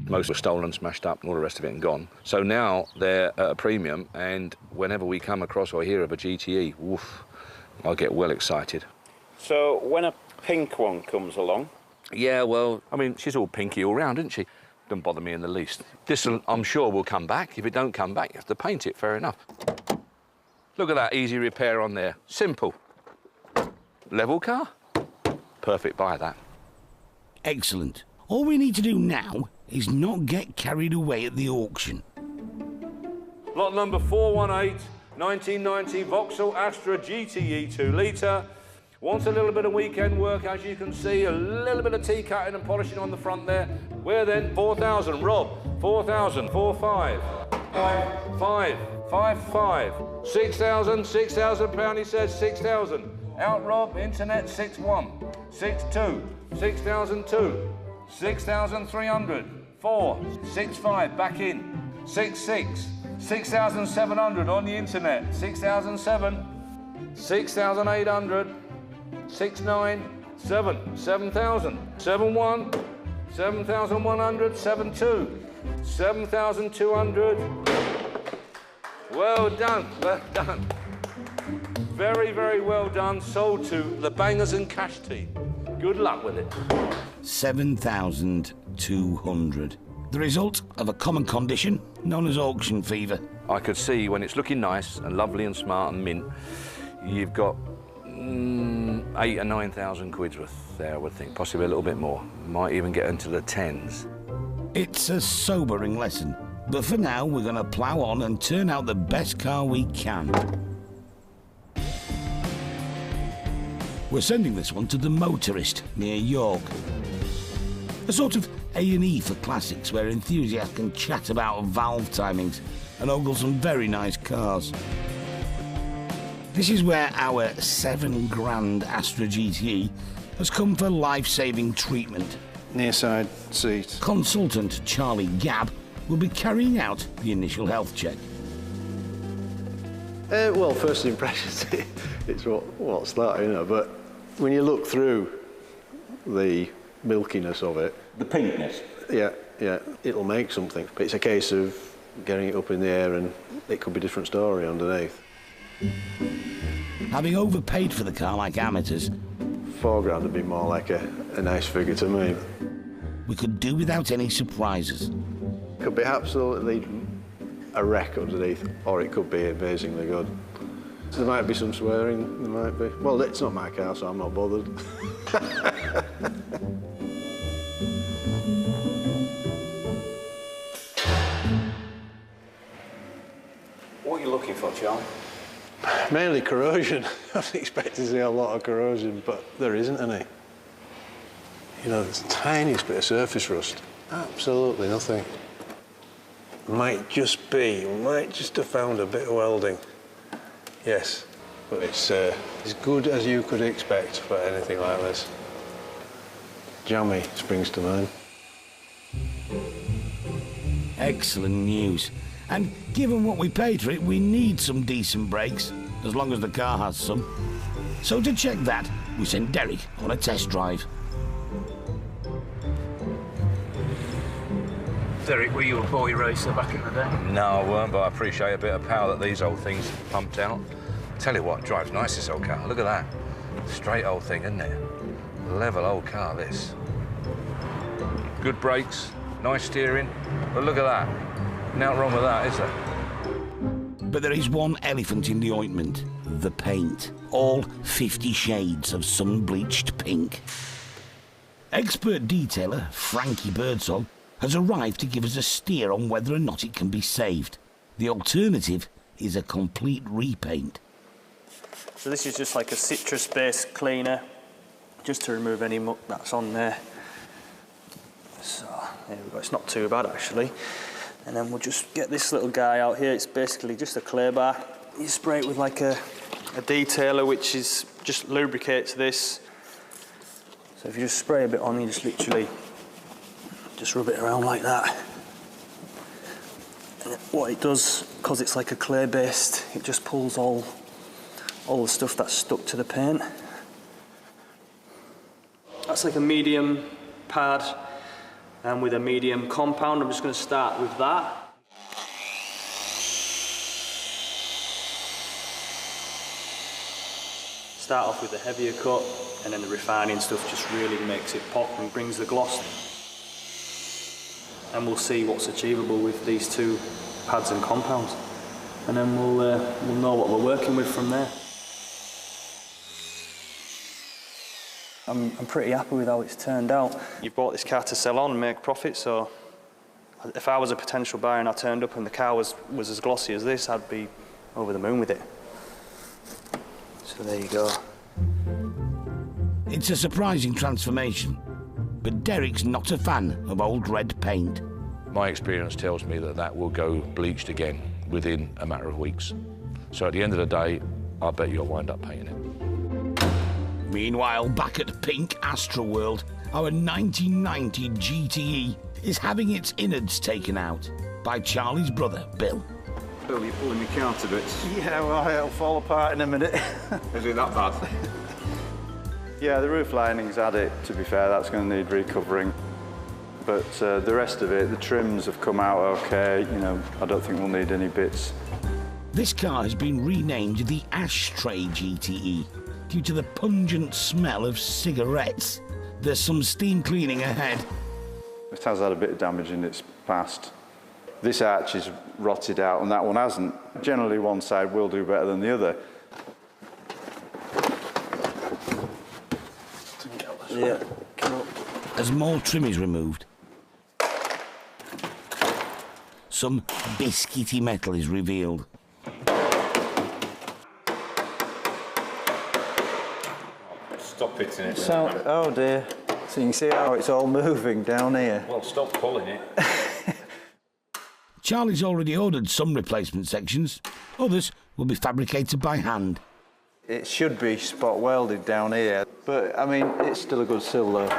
Most were stolen, smashed up, and all the rest of it and gone. So now they're at a premium, and whenever we come across or hear of a GTE, woof, I get well excited. So when a pink one comes along... Yeah, well, I mean, she's all pinky all round, isn't she? Doesn't bother me in the least. This, I'm sure, will come back. If it don't come back, you have to paint it, fair enough. Look at that easy repair on there. Simple. Level car. Perfect buy, that. Excellent. All we need to do now is not get carried away at the auction. Lot number 418, 1990 Vauxhall Astra GTE 2 litre. Wants a little bit of weekend work, as you can see, a little bit of tea cutting and polishing on the front there. Where then? 4,000, Rob. 4,000, 4,5. 5,5. 6,000, 6,000 pound, he says, 6,000. Out, Rob, internet, 6,1. 6,2, 6,002. 6,300. 4, 6,5, back in. 6,6, 6,700 on the internet. 6,007. 6,800. 6,9, 7, 7,000, 7,1, 7,100, 7,2, 7,200. Well done, well done. Very, very well done. Sold to the Bangers and Cash team. Good luck with it. 7,200. The result of a common condition known as auction fever. I could see when it's looking nice and lovely and smart and mint, you've got 8,000 or 9,000 quid's worth there, I would think. Possibly a little bit more. Might even get into the tens. It's a sobering lesson, but for now we're going to plough on and turn out the best car we can. We're sending this one to the Motorist near York. A sort of A&E for classics where enthusiasts can chat about valve timings and ogle some very nice cars. This is where our £7,000 Astra GTE has come for life-saving treatment. Near side seat. Consultant Charlie Gabb will be carrying out the initial health check. Well, first impressions, it's what's that, you know, but when you look through the milkiness of it... The pinkness? Yeah, it'll make something. But it's a case of getting it up in the air and it could be a different story underneath. Having overpaid for the car like amateurs, £4,000 would be more like a nice figure to me. We could do without any surprises. Could be absolutely a wreck underneath, or it could be amazingly good. There might be some swearing, there might be. Well, it's not my car, so I'm not bothered. What are you looking for, Charlie? Mainly corrosion. I was expecting to see a lot of corrosion, but there isn't any. You know, there's the tiniest bit of surface rust. Absolutely nothing. Might just have found a bit of welding. Yes, but it's as good as you could expect for anything like this. Jammy springs to mind. Excellent news. And given what we paid for it, we need some decent brakes, as long as the car has some. So to check that, we sent Derek on a test drive. Derek, were you a boy racer back in the day? No, I weren't, but I appreciate a bit of power that these old things pumped out. Tell you what, drives nice, this old car. Look at that. Straight old thing, isn't it? Level old car, this. Good brakes, nice steering, but look at that. Nothing wrong with that, is there? But there is one elephant in the ointment, the paint. All 50 shades of sun-bleached pink. Expert detailer Frankie Birdsall has arrived to give us a steer on whether or not it can be saved. The alternative is a complete repaint. So this is just like a citrus-based cleaner, just to remove any muck that's on there. So, there we go, it's not too bad actually. And then we'll just get this little guy out here. It's basically just a clay bar. You spray it with like a detailer, which is just lubricates this. So if you just spray a bit on, you just literally just rub it around like that. And what it does, because it's like a clay based, it just pulls all the stuff that's stuck to the paint. That's like a medium pad. And with a medium compound, I'm just going to start with that. Start off with the heavier cut, and then the refining stuff just really makes it pop and brings the gloss. And we'll see what's achievable with these two pads and compounds. And then we'll know what we're working with from there. I'm pretty happy with how it's turned out. You bought this car to sell on and make profit, so if I was a potential buyer and I turned up and the car was as glossy as this, I'd be over the moon with it. So there you go. It's a surprising transformation, but Derek's not a fan of old red paint. My experience tells me that that will go bleached again within a matter of weeks. So at the end of the day, I bet you'll wind up painting it. Meanwhile, back at Pink Astra World, our 1990 GTE is having its innards taken out by Charlie's brother, Bill. Bill, you're pulling me car to bits. Yeah, well, it'll fall apart in a minute. Is it that bad? Yeah, the roof lining's had it, to be fair, that's going to need recovering. But the rest of it, the trims have come out okay, you know, I don't think we'll need any bits. This car has been renamed the Ashtray GTE due to the pungent smell of cigarettes. There's some steam cleaning ahead. It has had a bit of damage in its past. This arch is rotted out and that one hasn't. Generally one side will do better than the other. Yeah, come up. As more trim is removed, some biscuity metal is revealed. Stop hitting it. So, oh dear. So you can see how it's all moving down here. Well, stop pulling it. Charlie's already ordered some replacement sections. Others will be fabricated by hand. It should be spot welded down here, but I mean, it's still a good sill though.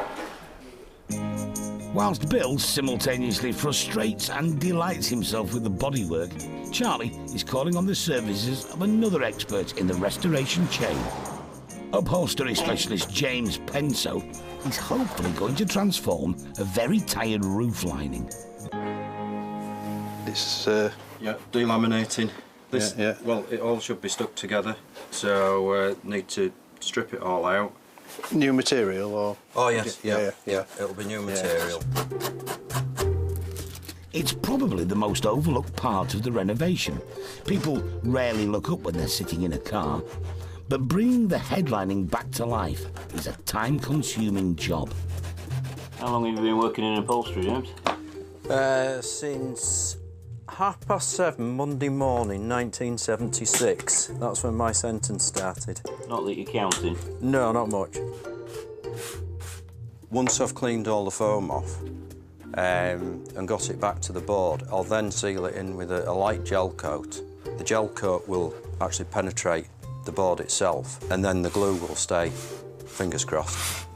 Whilst Bill simultaneously frustrates and delights himself with the bodywork, Charlie is calling on the services of another expert in the restoration chain. Upholstery specialist James Penso is hopefully going to transform a very tired roof lining. It's Yeah, delaminating. This, Yeah. Well, it all should be stuck together, so need to strip it all out. new material or? Oh yes, Yeah. It'll be new material. It's probably the most overlooked part of the renovation. People rarely look up when they're sitting in a car, but bringing the headlining back to life is a time-consuming job. How long have you been working in upholstery, James? Since 7:30 Monday morning, 1976. That's when my sentence started. Not that you're counting. No, not much. Once I've cleaned all the foam off and got it back to the board, I'll then seal it in with a light gel coat. The gel coat will actually penetrate the board itself, and then the glue will stay, fingers crossed.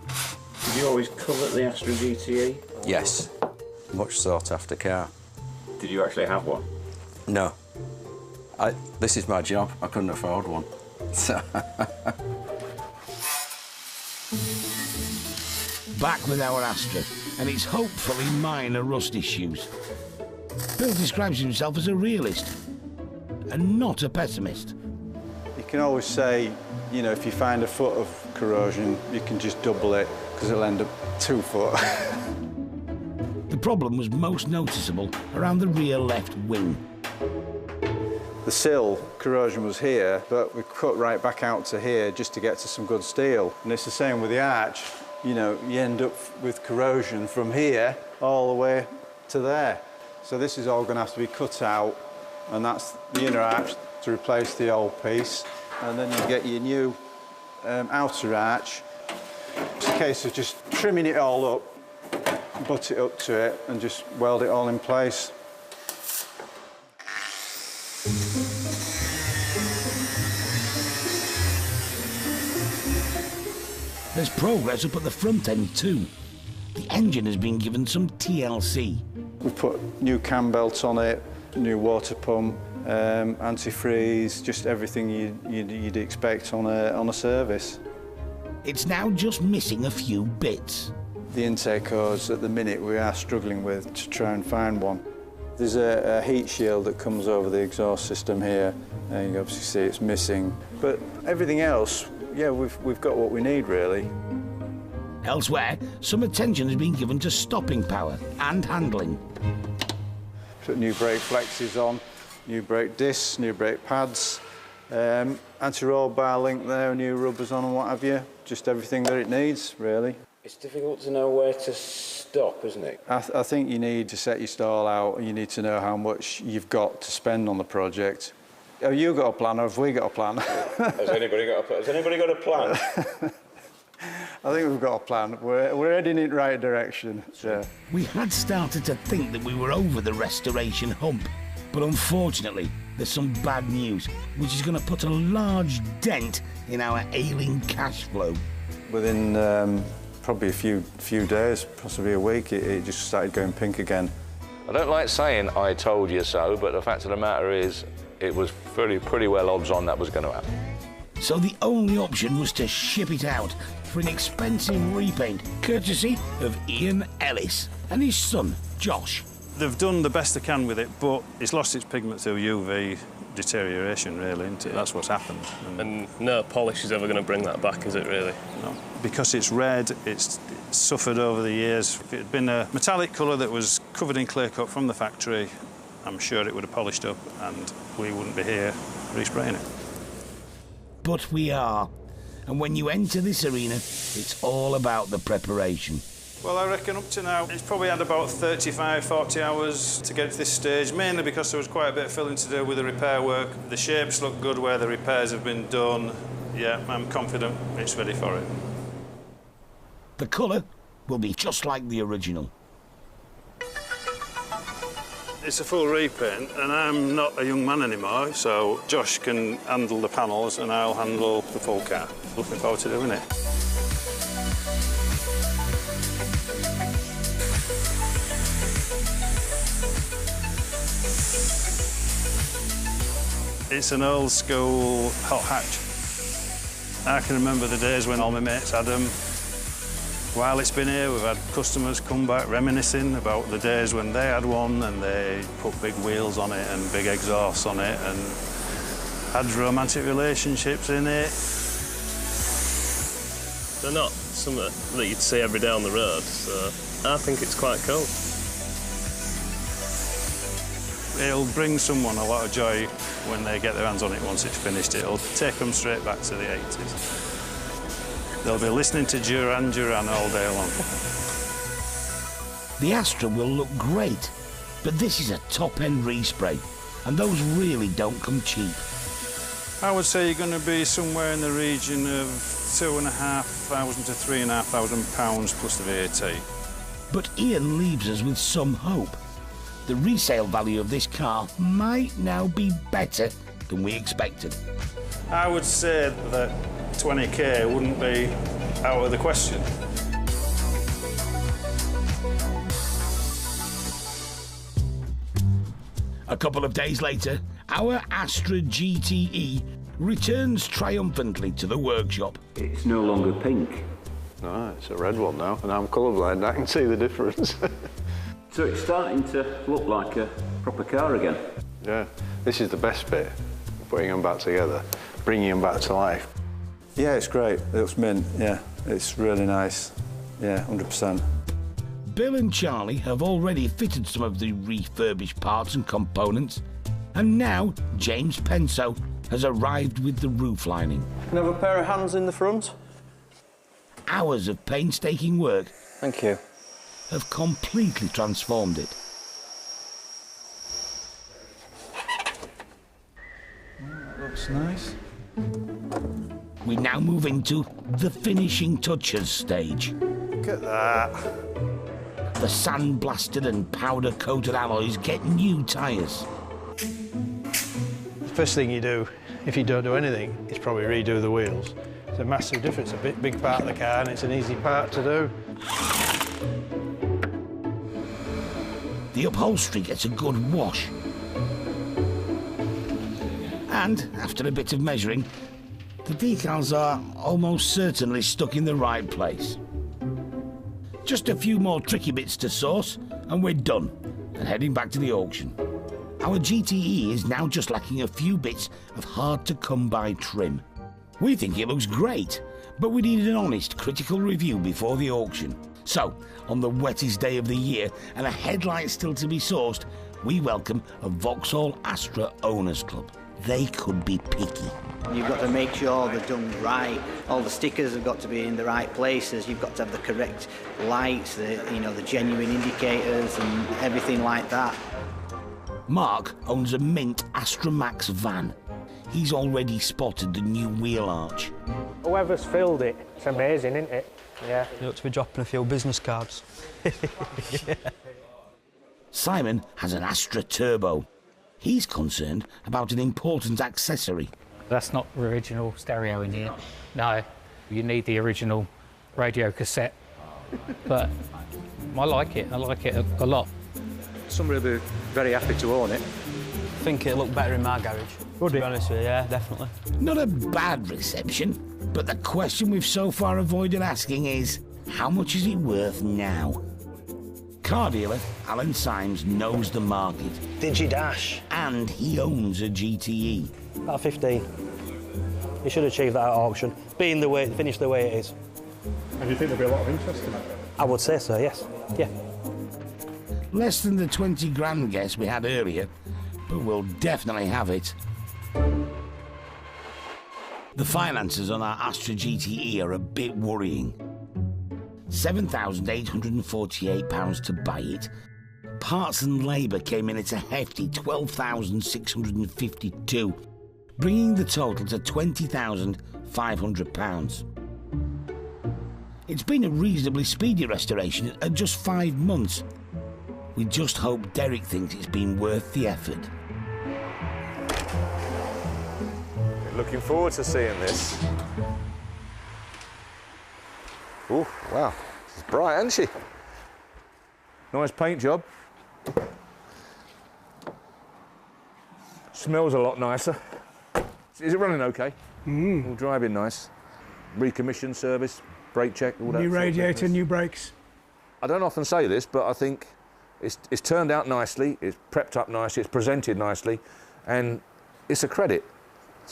Did you always covet the Astra GTE? Yes, much sought after car. Did you actually have one? No. This is my job, I couldn't afford one. So Back with our Astra, and its hopefully minor rust issues. Bill describes himself as a realist, and not a pessimist. You can always say, you know, if you find a foot of corrosion, you can just double it, because it'll end up 2 foot. The problem was most noticeable around the rear left wing. The sill corrosion was here, but we cut right back out to here just to get to some good steel. And it's the same with the arch. You know, you end up with corrosion from here all the way to there. So this is all going to have to be cut out, and that's the inner arch to replace the old piece. And then you get your new outer arch. It's a case of just trimming it all up, butt it up to it, and just weld it all in place. There's progress up at the front end too. The engine has been given some TLC. We've put new cam belt on it, new water pump, antifreeze, just everything you'd expect on a service. It's now just missing a few bits. the intake hose at the minute we are struggling with to try and find one. There's a heat shield that comes over the exhaust system here, and you can obviously see it's missing. But everything else, yeah, we've got what we need, really. Elsewhere, some attention has been given to stopping power and handling. Put new brake flexes on, new brake discs, new brake pads, anti-roll bar link there, new rubbers on and what have you. Just everything that it needs, really. It's difficult to know where to stop, isn't it? I think you need to set your stall out. You need to know how much you've got to spend on the project. Have you got a plan, or have we got a plan? Has anybody got a plan? I think we've got a plan. We're heading in the right direction. So. We had started to think that we were over the restoration hump, but unfortunately, there's some bad news, which is going to put a large dent in our ailing cash flow. Within probably a few days, possibly a week, it just started going pink again. I don't like saying I told you so, but the fact of the matter is it was pretty well odds on that was going to happen. So the only option was to ship it out for an expensive repaint, courtesy of Ian Ellis and his son, Josh. They've done the best they can with it, but it's lost its pigment through UV deterioration, really, isn't it? That's what's happened. And no polish is ever going to bring that back, is it, really? No. Because it's red, it's suffered over the years. If it had been a metallic colour that was covered in clear coat from the factory, I'm sure it would have polished up and we wouldn't be here respraying it. But we are. And when you enter this arena, it's all about the preparation. Well, I reckon up to now, it's probably had about 35, 40 hours to get to this stage, mainly because there was quite a bit of filling to do with the repair work. The shapes look good where the repairs have been done. Yeah, I'm confident it's ready for it. The colour will be just like the original. It's a full repaint, and I'm not a young man anymore, so Josh can handle the panels and I'll handle the full car. Looking forward to doing it. It's an old school hot hatch. I can remember the days when all my mates had them. While it's been here, we've had customers come back reminiscing about the days when they had one and they put big wheels on it and big exhausts on it and had romantic relationships in it. They're not something that you'd see every day on the road, so I think it's quite cool. It'll bring someone a lot of joy when they get their hands on it once it's finished. It'll take them straight back to the 80s. They'll be listening to Duran Duran all day long. The Astra will look great, but this is a top-end respray, and those really don't come cheap. I would say you're going to be somewhere in the region of £2,500 to £3,500 plus the VAT. But Ian leaves us with some hope. The resale value of this car might now be better than we expected. I would say that 20k wouldn't be out of the question. A couple of days later, our Astra GTE returns triumphantly to the workshop. It's no longer pink. No, it's a red one now, and I'm colourblind. I can see the difference. So it's starting to look like a proper car again. Yeah, this is the best bit, putting them back together, bringing them back to life. Yeah, it's great. It looks mint. Yeah, it's really nice. Yeah, 100%. Bill and Charlie have already fitted some of the refurbished parts and components, and now James Penso has arrived with the roof lining. Can I have a pair of hands in the front? Hours of painstaking work Thank you. have completely transformed it. That looks nice. We now move into the finishing touches stage. Look at that. The sandblasted and powder-coated alloys get new tyres. The first thing you do, if you don't do anything, is probably redo the wheels. It's a massive difference, a big part of the car, and it's an easy part to do. The upholstery gets a good wash. And, after a bit of measuring, the decals are almost certainly stuck in the right place. Just a few more tricky bits to source, and we're done, and heading back to the auction. Our GTE is now just lacking a few bits of hard-to-come-by trim. We think it looks great, but we needed an honest, critical review before the auction. So, on the wettest day of the year, and a headlight still to be sourced, we welcome a Vauxhall Astra Owners Club. They could be picky. You've got to make sure they're done right. All the stickers have got to be in the right places. You've got to have the correct lights, the genuine indicators and everything like that. Mark owns a mint Astra Max van. He's already spotted the new wheel arch. Whoever's filled it, it's amazing, isn't it? Yeah. You ought to be dropping a few business cards. Simon has an Astra Turbo. He's concerned about an important accessory. That's not the original stereo in here. No, you need the original radio cassette. But I like it a lot. Somebody will be very happy to own it. I think it'll look better in my garage. Would it? To be honest with you, yeah, definitely. Not a bad reception, but the question we've so far avoided asking is, how much is it worth now? Car dealer Alan Symes knows the market. Digidash. And he owns a GTE. About 15. You should achieve that at auction, being the way it finished the way it is. And do you think there'll be a lot of interest in it? I would say so, yes. Yeah. Less than the 20 grand guess we had earlier, but we'll definitely have it. The finances on our Astra GTE are a bit worrying. £7,848 to buy it. Parts and labour came in at a hefty £12,652, bringing the total to £20,500. It's been a reasonably speedy restoration at just 5 months. We just hope Derek thinks it's been worth the effort. Looking forward to seeing this. Oh, wow. She's bright, isn't she? Nice paint job. Smells a lot nicer. Is it running okay? All driving nice. Recommissioned service, brake check, all that. New radiator, new brakes. I don't often say this, but I think it's turned out nicely, it's prepped up nicely, it's presented nicely, and it's a credit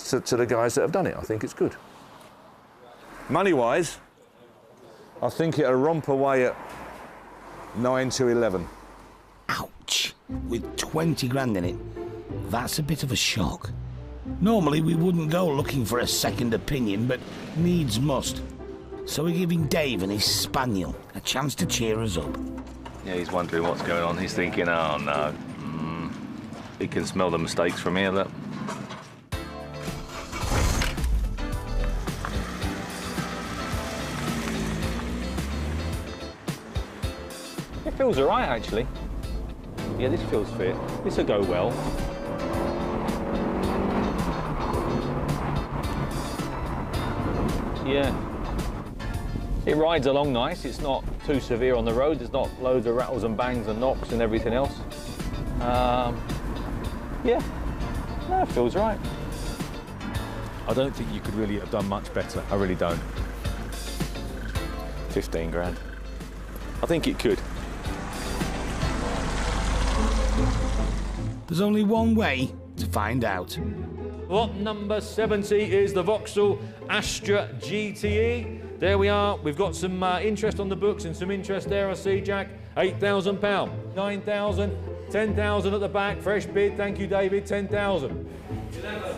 to the guys that have done it. I think it's good. Money-wise, I think it'll romp away at 9 to 11. Ouch! With 20 grand in it, that's a bit of a shock. Normally we wouldn't go looking for a second opinion, but needs must. So we're giving Dave and his spaniel a chance to cheer us up. Yeah, he's wondering what's going on. He's thinking, oh no. He can smell the mistakes from here, look. It feels all right, actually. Yeah, this feels fit. This will go well. Yeah. It rides along nice. It's not too severe on the road. There's not loads of rattles and bangs and knocks and everything else. Yeah. No, it feels right. I don't think you could really have done much better. I really don't. 15 grand. I think it could. There's only one way to find out. Lot number 70 is the Vauxhall Astra GTE. There we are. We've got some interest on the books and some interest there, I see, Jack. £8,000. 9,000. 10,000 at the back. Fresh bid. Thank you, David. 10,000.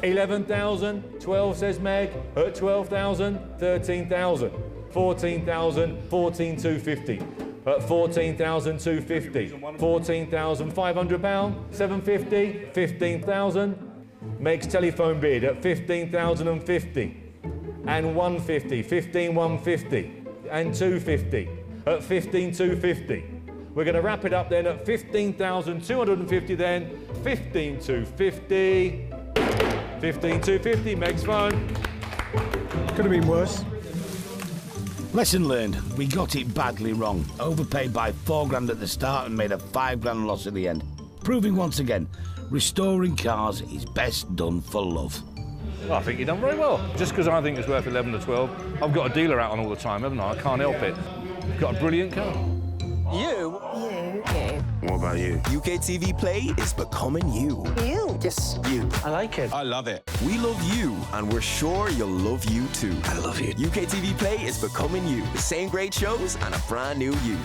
11,000. 12, says Meg. At 12,000. 13,000. 14,000. 14,250. At 14,250. £14,500. 750. 15,000. Meg's telephone bid at 15,050. And 150, 15,150, and 250 at 15,250. We're going to wrap it up then at 15,250 then, 15,250, 15,250, Meg's phone. Could have been worse. Lesson learned, we got it badly wrong. Overpaid by 4 grand at the start and made a 5 grand loss at the end. Proving once again, restoring cars is best done for love. Well, I think you've done very well. Just because I think it's worth 11 to 12, I've got a dealer out on all the time, haven't I? I can't help it. You've got a brilliant car. You? You. What about you? UKTV Play is becoming you. You. Just you. I like it. I love it. We love you, and we're sure you'll love you too. I love it. UKTV Play is becoming you. The same great shows and a brand new you.